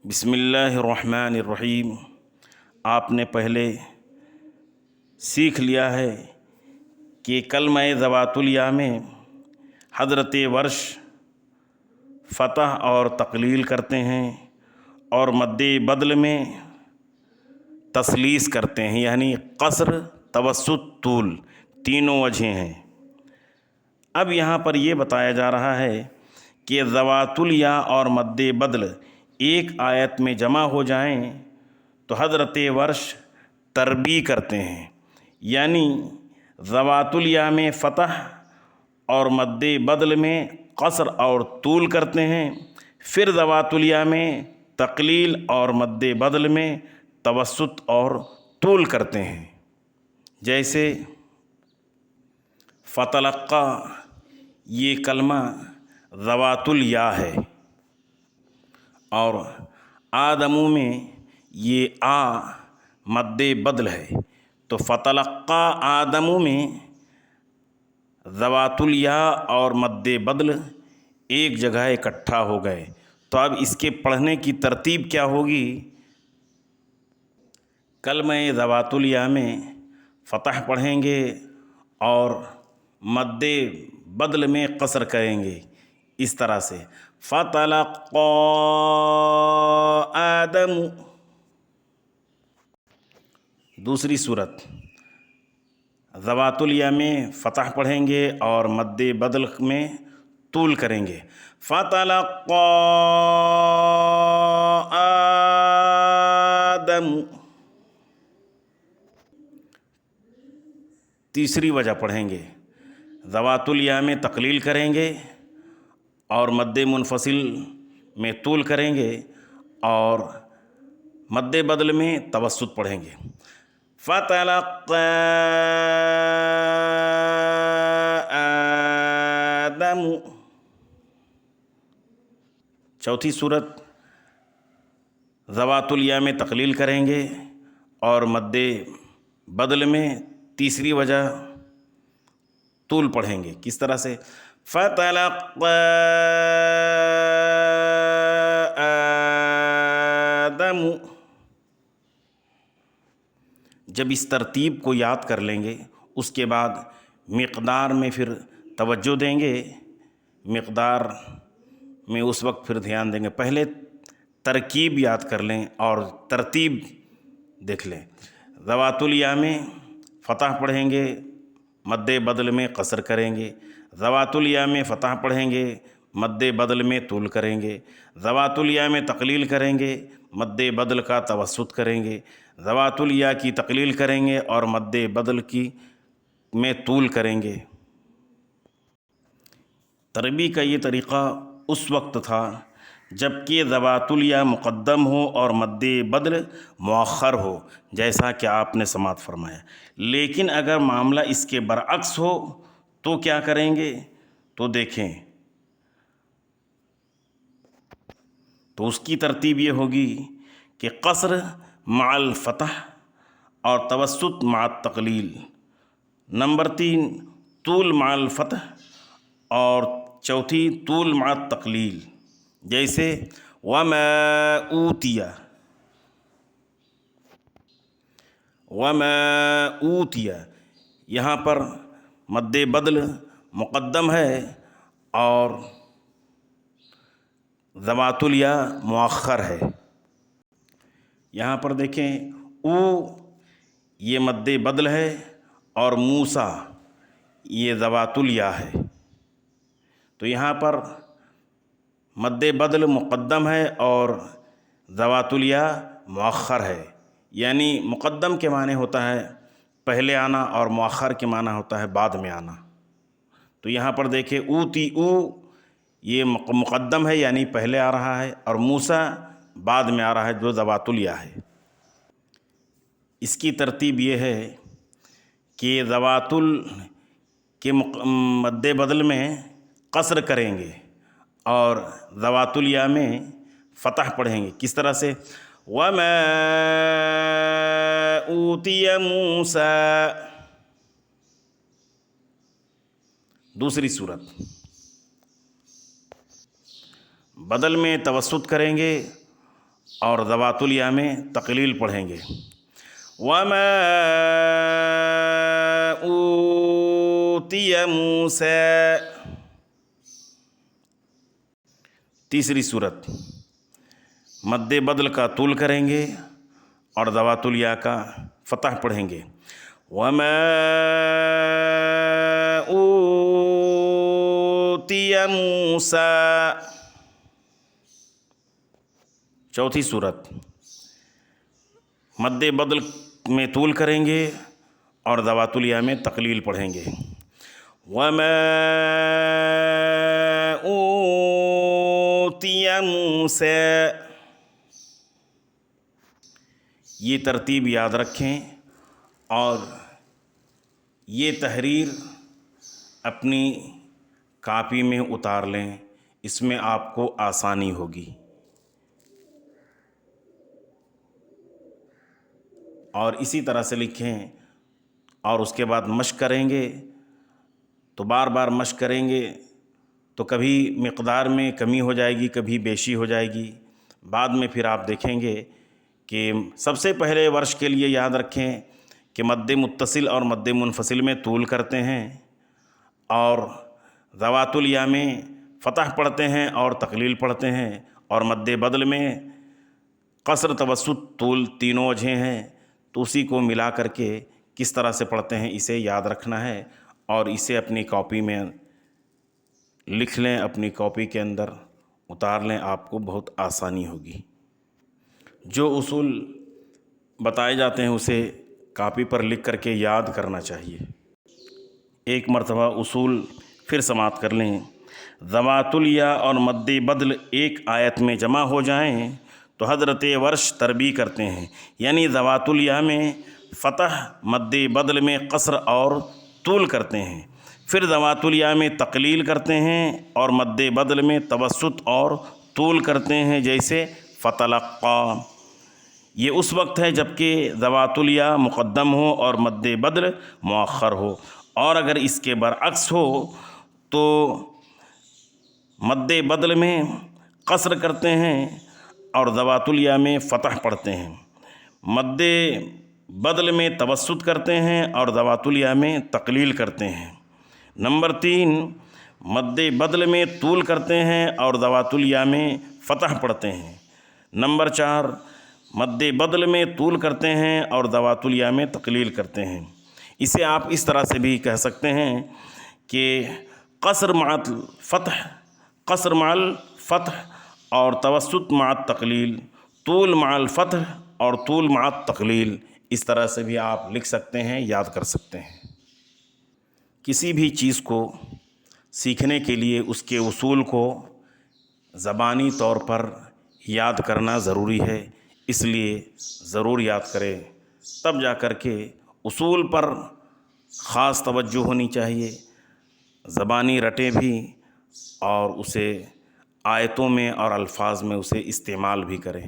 بسم اللہ الرحمن الرحیم۔ آپ نے پہلے سیکھ لیا ہے کہ کلمہ ذوات الیا میں حضرت ورش فتح اور تقلیل کرتے ہیں اور مد بدل میں تثلیث کرتے ہیں، یعنی قصر، توسط، طول، تینوں وجہیں ہیں۔ اب یہاں پر یہ بتایا جا رہا ہے کہ ذوات الیا اور مد بدل ایک آیت میں جمع ہو جائیں تو حضرت ورش تربیع کرتے ہیں، یعنی ذوات الیا میں فتح اور مد بدل میں قصر اور طول کرتے ہیں، پھر ذوات الیا میں تقلیل اور مد بدل میں توسط اور طول کرتے ہیں۔ جیسے فتلقی، یہ کلمہ ذوات الیا ہے، اور آدمو میں یہ مد بدل ہے، تو فتلقی آدمو میں ذوات الیا اور مد بدل ایک جگہ اکٹھا ہو گئے۔ تو اب اس کے پڑھنے کی ترتیب کیا ہوگی؟ کلمہ ذوات الیا میں فتح پڑھیں گے اور مد بدل میں قصر کریں گے، اس طرح سے فتلقی آدم۔ دوسری صورت ذوات الیا میں فتح پڑھیں گے اور مد بدل میں طول کریں گے، فتلقی آدم۔ تیسری وجہ پڑھیں گے، ذوات الیا میں تقلیل کریں گے اور مد منفصل میں طول کریں گے، اور مد بدل میں توسط پڑھیں گے، فتلقی آدم۔ چوتھی صورت ذوات الیا میں تقلیل کریں گے اور مد بدل میں تیسری وجہ طول پڑھیں گے، کس طرح سے فتلقی آدم۔ جب اس ترتیب کو یاد کر لیں گے، اس کے بعد مقدار میں پھر توجہ دیں گے، مقدار میں اس وقت پھر دھیان دیں گے۔ پہلے ترکیب یاد کر لیں اور ترتیب دیکھ لیں۔ ذوات الیا میں فتح پڑھیں گے، مد بدل میں قصر کریں گے، ذوات الیا میں فتح پڑھیں گے، مد بدل میں طول کریں گے، ذوات الیا میں تقلیل کریں گے، مد بدل کا توسط کریں گے، ذوات الیا کی تقلیل کریں گے اور مد بدل کی میں طول کریں گے۔ تربیع کا یہ طریقہ اس وقت تھا جب کہ ذوات الیا مقدم ہو اور مد بدل مؤخر ہو، جیسا کہ آپ نے سماعت فرمایا۔ لیکن اگر معاملہ اس کے برعکس ہو تو کیا کریں گے؟ تو دیکھیں، تو اس کی ترتیب یہ ہوگی کہ قصر مع الفتح اور توسط مع التقلیل، نمبر 3 طول مع الفتح اور چوتھی طول مع التقلیل۔ جیسے وما اوتیہ، وما اوتیہ، یہاں پر مد بدل مقدم ہے اور ذوات الیا مؤخر ہے۔ یہاں پر دیکھیں، او یہ مد بدل ہے اور موسیٰ یہ ذوات الیا ہے، تو یہاں پر مد بدل مقدم ہے اور ذوات الیا مؤخر ہے، یعنی مقدم کے معنی ہوتا ہے پہلے آنا اور مؤخر کے معنی ہوتا ہے بعد میں آنا۔ تو یہاں پر دیکھیں، اوتی، او یہ مقدم ہے یعنی پہلے آ رہا ہے، اور موسیٰ بعد میں آ رہا ہے جو ذوات الیا ہے۔ اس کی ترتیب یہ ہے کہ ذوات کے مد بدل میں قصر کریں گے اور ذوات الیا میں فتح پڑھیں گے، کس طرح سے وما اوتی موسیٰ۔ دوسری صورت بدل میں توسط کریں گے اور ذواتُ الیا میں تقلیل پڑھیں گے. وَمَا أُوتِيَ مُوسَىٰ. تیسری صورت مد بدل کا طول کریں گے اور ذواتُ الیا کا فتح پڑھیں گے. وَمَا أُوتِيَ مُوسَىٰ. چوتھی صورت مد بدل میں طول کریں گے اور ذواتُ الیا میں تقلیل پڑھیں گے. وَمَا أُوتِيَ مُوسَىٰ. یہ ترتیب یاد رکھیں اور یہ تحریر اپنی کاپی میں اتار لیں، اس میں آپ کو آسانی ہوگی. اور اسی طرح سے لکھیں اور اس کے بعد مشق کریں گے تو بار بار مشق کریں گے تو کبھی مقدار میں کمی ہو جائے گی، کبھی بیشی ہو جائے گی. بعد میں پھر آپ دیکھیں گے کہ سب سے پہلے ورش کے لیے یاد رکھیں کہ مد متصل اور مد منفصل میں طول کرتے ہیں اور ذواتُ الیا میں فتح پڑھتے ہیں اور تقلیل پڑھتے ہیں، اور مد بدل میں قصر، توسط، طول تینوں وجہیں ہیں. تو اسی کو ملا کر کے کس طرح سے پڑھتے ہیں اسے یاد رکھنا ہے اور اسے اپنی کاپی میں لکھ لیں، اپنی کاپی کے اندر اتار لیں، آپ کو بہت آسانی ہوگی. جو اصول بتائے جاتے ہیں اسے کاپی پر لکھ کر کے یاد کرنا چاہیے. ایک مرتبہ اصول پھر سماعت کر لیں. ذواتُ الیا اور مد بدل ایک آیت میں جمع ہو جائیں تو حضرت ورش تربیع کرتے ہیں، یعنی ذواتُ الیا میں فتح، مد بدل میں قصر اور طول کرتے ہیں، پھر ذواتُ الیا میں تقلیل کرتے ہیں اور مد بدل میں توسط اور طول کرتے ہیں، جیسے فتلقا. یہ اس وقت ہے جب کہ ذواتُ الیا مقدم ہو اور مد بدل مؤخر ہو، اور اگر اس کے برعکس ہو تو مد بدل میں قصر کرتے ہیں اور ذواتُ الیا میں فتح پڑھتے ہیں، مد بدل میں توسط کرتے ہیں اور ذواتُ الیا میں تقلیل کرتے ہیں. نمبر 3 مد بدل میں طول کرتے ہیں اور ذواتُ الیا میں فتح پڑھتے ہیں. نمبر 4 مد بدل میں طول کرتے ہیں اور ذواتُ الیا میں تقلیل کرتے ہیں. اسے آپ اس طرح سے بھی کہہ سکتے ہیں کہ قصر مع الفتح، قصر مع الفتح اور توسط مع التقلیل، طول مع الفتح اور طول مع التقلیل. اس طرح سے بھی آپ لکھ سکتے ہیں، یاد کر سکتے ہیں. کسی بھی چیز کو سیکھنے کے لیے اس کے اصول کو زبانی طور پر یاد کرنا ضروری ہے، اس لیے ضرور یاد کریں، تب جا کر کے اصول پر خاص توجہ ہونی چاہیے. زبانی رٹیں بھی اور اسے آیتوں میں اور الفاظ میں اسے استعمال بھی کریں.